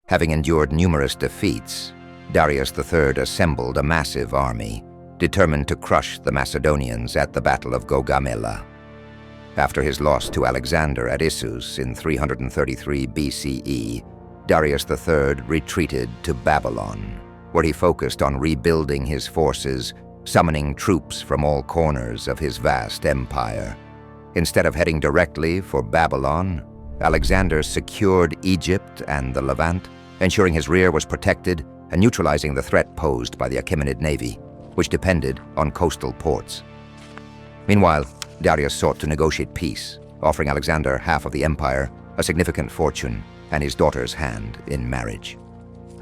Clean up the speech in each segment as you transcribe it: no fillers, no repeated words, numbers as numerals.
Having endured numerous defeats, Darius III assembled a massive army, determined to crush the Macedonians at the Battle of Gaugamela. After his loss to Alexander at Issus in 333 BCE, Darius III retreated to Babylon, where he focused on rebuilding his forces, summoning troops from all corners of his vast empire. Instead of heading directly for Babylon, Alexander secured Egypt and the Levant, ensuring his rear was protected and neutralizing the threat posed by the Achaemenid navy, which depended on coastal ports. Meanwhile, Darius sought to negotiate peace, offering Alexander half of the empire, a significant fortune, and his daughter's hand in marriage.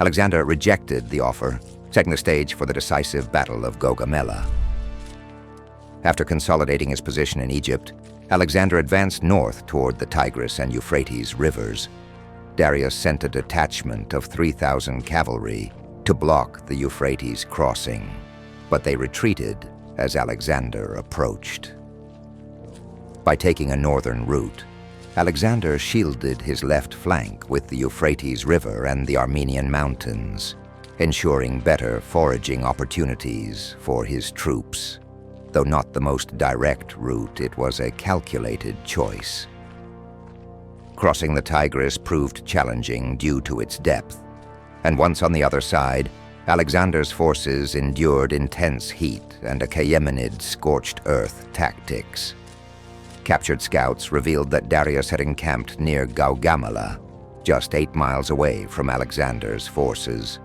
Alexander rejected the offer, setting the stage for the decisive Battle of Gaugamela. After consolidating his position in Egypt, Alexander advanced north toward the Tigris and Euphrates rivers. Darius sent a detachment of 3,000 cavalry to block the Euphrates crossing, but they retreated as Alexander approached. By taking a northern route, Alexander shielded his left flank with the Euphrates River and the Armenian mountains, ensuring better foraging opportunities for his troops. Though not the most direct route, it was a calculated choice. Crossing the Tigris proved challenging due to its depth, and once on the other side, Alexander's forces endured intense heat and Achaemenid scorched earth tactics. Captured scouts revealed that Darius had encamped near Gaugamela, just 8 miles away from Alexander's forces.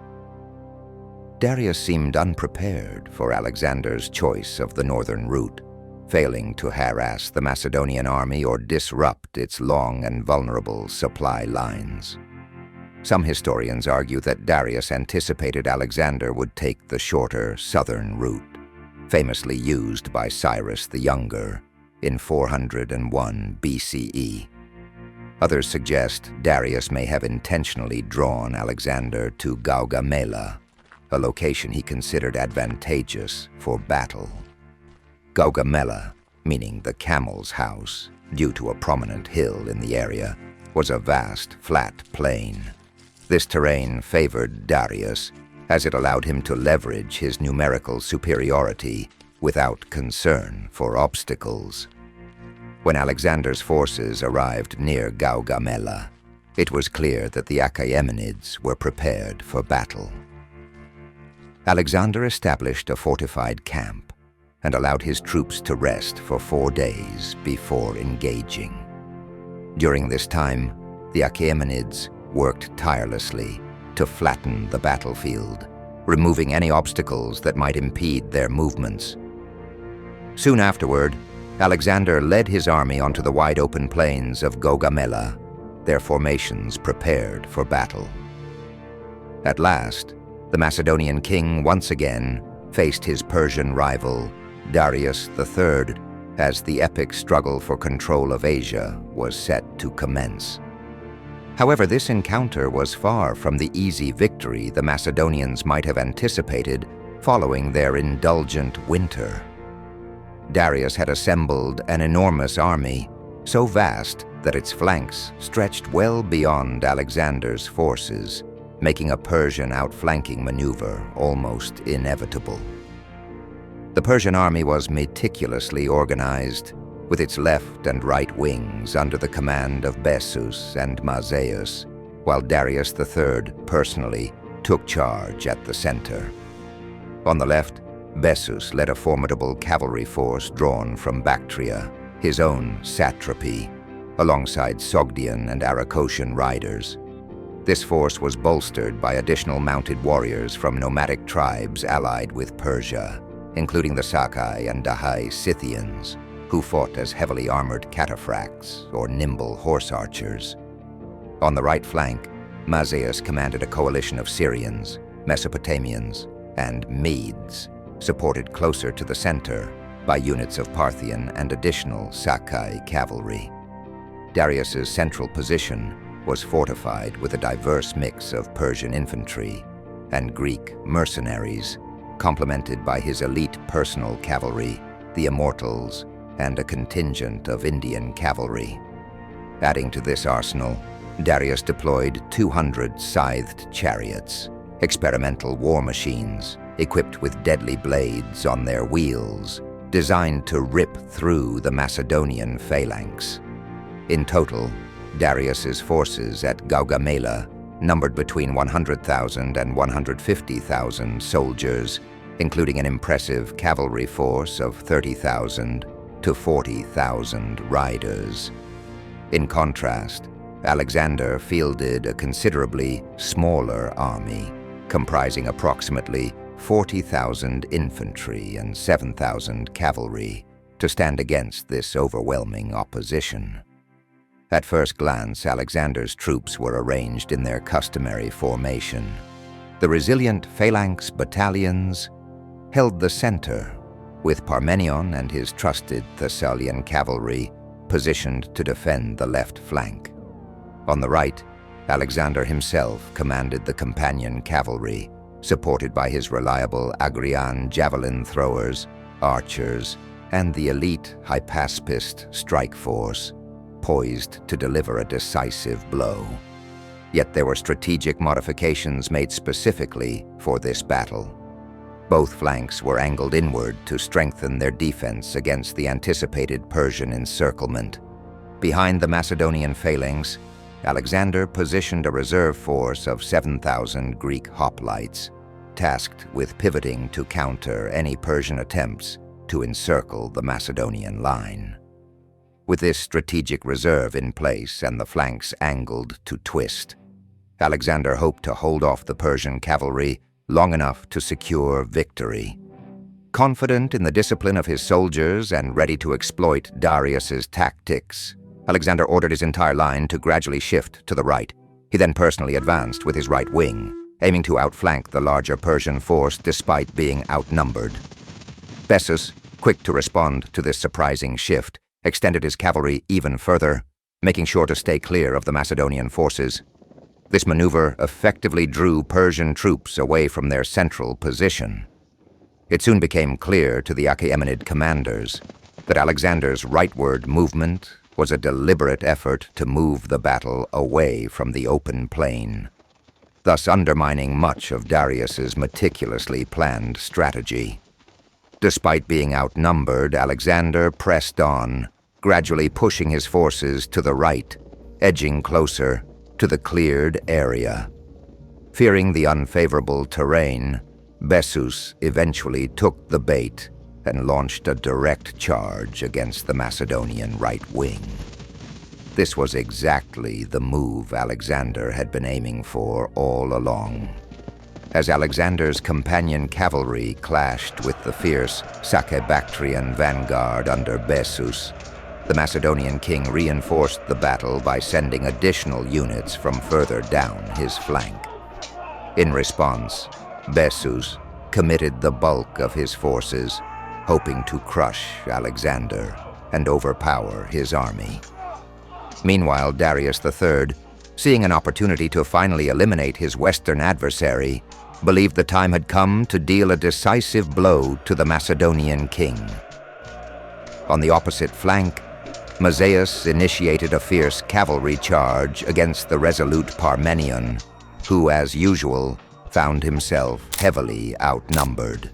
Darius seemed unprepared for Alexander's choice of the northern route, failing to harass the Macedonian army or disrupt its long and vulnerable supply lines. Some historians argue that Darius anticipated Alexander would take the shorter southern route, famously used by Cyrus the Younger in 401 BCE. Others suggest Darius may have intentionally drawn Alexander to Gaugamela, a location he considered advantageous for battle. Gaugamela, meaning the camel's house, due to a prominent hill in the area, was a vast, flat plain. This terrain favored Darius, as it allowed him to leverage his numerical superiority without concern for obstacles. When Alexander's forces arrived near Gaugamela, it was clear that the Achaemenids were prepared for battle. Alexander established a fortified camp and allowed his troops to rest for 4 days before engaging. During this time, the Achaemenids worked tirelessly to flatten the battlefield, removing any obstacles that might impede their movements. Soon afterward, Alexander led his army onto the wide-open plains of Gaugamela, their formations prepared for battle. At last, the Macedonian king once again faced his Persian rival, Darius III, as the epic struggle for control of Asia was set to commence. However, this encounter was far from the easy victory the Macedonians might have anticipated following their indulgent winter. Darius had assembled an enormous army, so vast that its flanks stretched well beyond Alexander's forces, making a Persian outflanking maneuver almost inevitable. The Persian army was meticulously organized, with its left and right wings under the command of Bessus and Mazaeus, while Darius III personally took charge at the center. On the left, Bessus led a formidable cavalry force drawn from Bactria, his own satrapy, alongside Sogdian and Aracosian riders. This force was bolstered by additional mounted warriors from nomadic tribes allied with Persia, including the Sakai and Dahai Scythians, who fought as heavily armored cataphracts or nimble horse archers. On the right flank, Mazaeus commanded a coalition of Syrians, Mesopotamians, and Medes, supported closer to the center by units of Parthian and additional Sakai cavalry. Darius's central position was fortified with a diverse mix of Persian infantry and Greek mercenaries, complemented by his elite personal cavalry, the Immortals, and a contingent of Indian cavalry. Adding to this arsenal, Darius deployed 200 scythed chariots, experimental war machines equipped with deadly blades on their wheels, designed to rip through the Macedonian phalanx. In total, Darius's forces at Gaugamela numbered between 100,000 and 150,000 soldiers, including an impressive cavalry force of 30,000 to 40,000 riders. In contrast, Alexander fielded a considerably smaller army, comprising approximately 40,000 infantry and 7,000 cavalry, to stand against this overwhelming opposition. At first glance, Alexander's troops were arranged in their customary formation. The resilient phalanx battalions held the center, with Parmenion and his trusted Thessalian cavalry positioned to defend the left flank. On the right, Alexander himself commanded the companion cavalry, supported by his reliable Agrian javelin throwers, archers, and the elite Hypaspist strike force, poised to deliver a decisive blow. Yet there were strategic modifications made specifically for this battle. Both flanks were angled inward to strengthen their defense against the anticipated Persian encirclement. Behind the Macedonian phalanx, Alexander positioned a reserve force of 7,000 Greek hoplites, tasked with pivoting to counter any Persian attempts to encircle the Macedonian line. With this strategic reserve in place and the flanks angled to twist, Alexander hoped to hold off the Persian cavalry long enough to secure victory. Confident in the discipline of his soldiers and ready to exploit Darius's tactics, Alexander ordered his entire line to gradually shift to the right. He then personally advanced with his right wing, aiming to outflank the larger Persian force despite being outnumbered. Bessus, quick to respond to this surprising shift, extended his cavalry even further, making sure to stay clear of the Macedonian forces. This maneuver effectively drew Persian troops away from their central position. It soon became clear to the Achaemenid commanders that Alexander's rightward movement was a deliberate effort to move the battle away from the open plain, thus undermining much of Darius's meticulously planned strategy. Despite being outnumbered, Alexander pressed on, gradually pushing his forces to the right, edging closer to the cleared area. Fearing the unfavorable terrain, Bessus eventually took the bait and launched a direct charge against the Macedonian right wing. This was exactly the move Alexander had been aiming for all along. As Alexander's companion cavalry clashed with the fierce Sacebactrian vanguard under Bessus, the Macedonian king reinforced the battle by sending additional units from further down his flank. In response, Bessus committed the bulk of his forces, hoping to crush Alexander and overpower his army. Meanwhile, Darius III, seeing an opportunity to finally eliminate his Western adversary, believed the time had come to deal a decisive blow to the Macedonian king. On the opposite flank, Mazaeus initiated a fierce cavalry charge against the resolute Parmenion, who, as usual, found himself heavily outnumbered.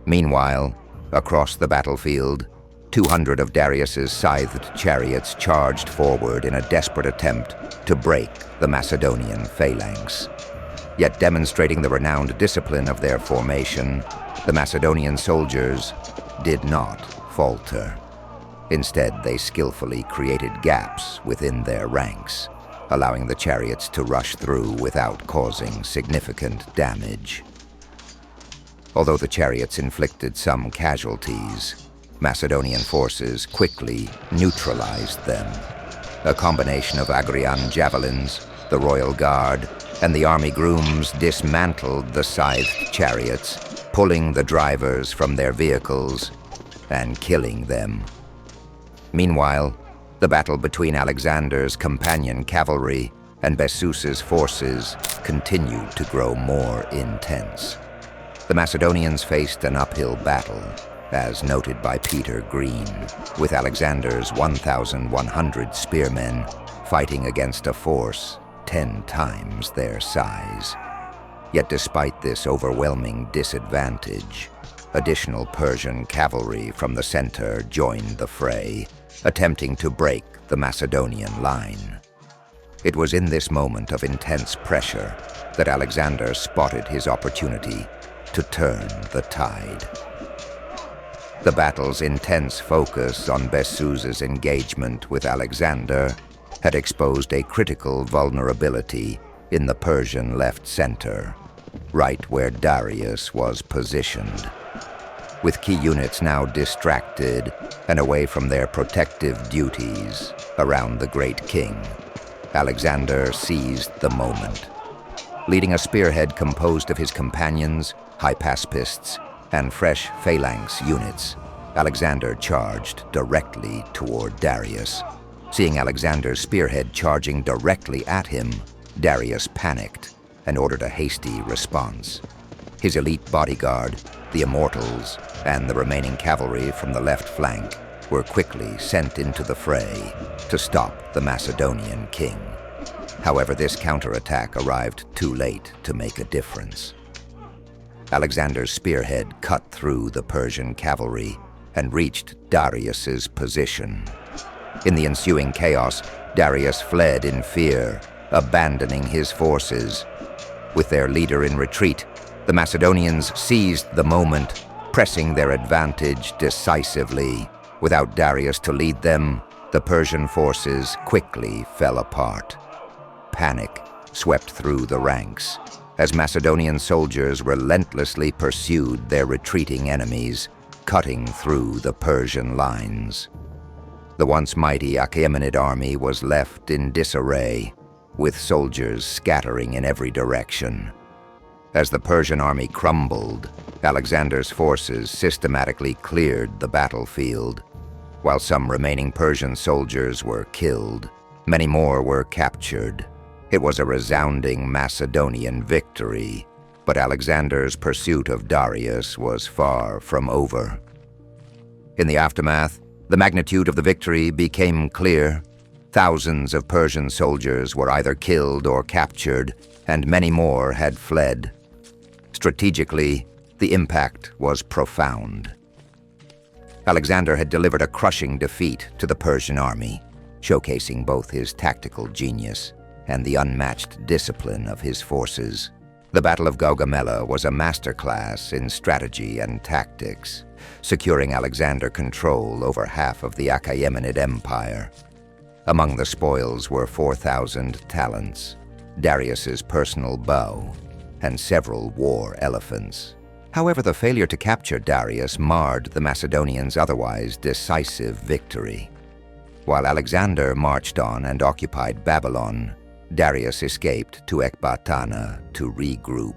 Meanwhile, across the battlefield, 200 of Darius's scythed chariots charged forward in a desperate attempt to break the Macedonian phalanx. Yet demonstrating the renowned discipline of their formation, the Macedonian soldiers did not falter. Instead, they skillfully created gaps within their ranks, allowing the chariots to rush through without causing significant damage. Although the chariots inflicted some casualties, Macedonian forces quickly neutralized them. A combination of Agrian javelins, the royal guard, and the army grooms dismantled the scythed chariots, pulling the drivers from their vehicles and killing them. Meanwhile, the battle between Alexander's companion cavalry and Bessus's forces continued to grow more intense. The Macedonians faced an uphill battle, as noted by Peter Green, with Alexander's 1,100 spearmen fighting against a force 10 times their size. Yet despite this overwhelming disadvantage, additional Persian cavalry from the center joined the fray, attempting to break the Macedonian line. It was in this moment of intense pressure that Alexander spotted his opportunity to turn the tide. The battle's intense focus on Bessus's engagement with Alexander had exposed a critical vulnerability in the Persian left center, right where Darius was positioned. With key units now distracted and away from their protective duties around the great king, Alexander seized the moment. Leading a spearhead composed of his companions, hypaspists, and fresh phalanx units, Alexander charged directly toward Darius. Seeing Alexander's spearhead charging directly at him, Darius panicked and ordered a hasty response. His elite bodyguard, the Immortals, and the remaining cavalry from the left flank were quickly sent into the fray to stop the Macedonian king. However, this counterattack arrived too late to make a difference. Alexander's spearhead cut through the Persian cavalry and reached Darius's position. In the ensuing chaos, Darius fled in fear, abandoning his forces. With their leader in retreat, the Macedonians seized the moment, pressing their advantage decisively. Without Darius to lead them, the Persian forces quickly fell apart. Panic swept through the ranks as Macedonian soldiers relentlessly pursued their retreating enemies, cutting through the Persian lines. The once mighty Achaemenid army was left in disarray, with soldiers scattering in every direction. As the Persian army crumbled, Alexander's forces systematically cleared the battlefield. While some remaining Persian soldiers were killed, many more were captured. It was a resounding Macedonian victory, but Alexander's pursuit of Darius was far from over. In the aftermath, the magnitude of the victory became clear. Thousands of Persian soldiers were either killed or captured, and many more had fled. Strategically, the impact was profound. Alexander had delivered a crushing defeat to the Persian army, showcasing both his tactical genius and the unmatched discipline of his forces. The Battle of Gaugamela was a masterclass in strategy and tactics, securing Alexander control over half of the Achaemenid Empire. Among the spoils were 4,000 talents, Darius's personal bow, and several war elephants. However, the failure to capture Darius marred the Macedonians' otherwise decisive victory. While Alexander marched on and occupied Babylon, Darius escaped to Ecbatana to regroup.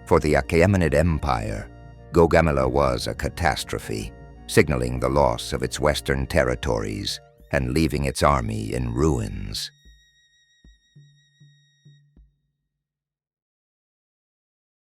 For the Achaemenid Empire, Gaugamela was a catastrophe, signaling the loss of its western territories and leaving its army in ruins.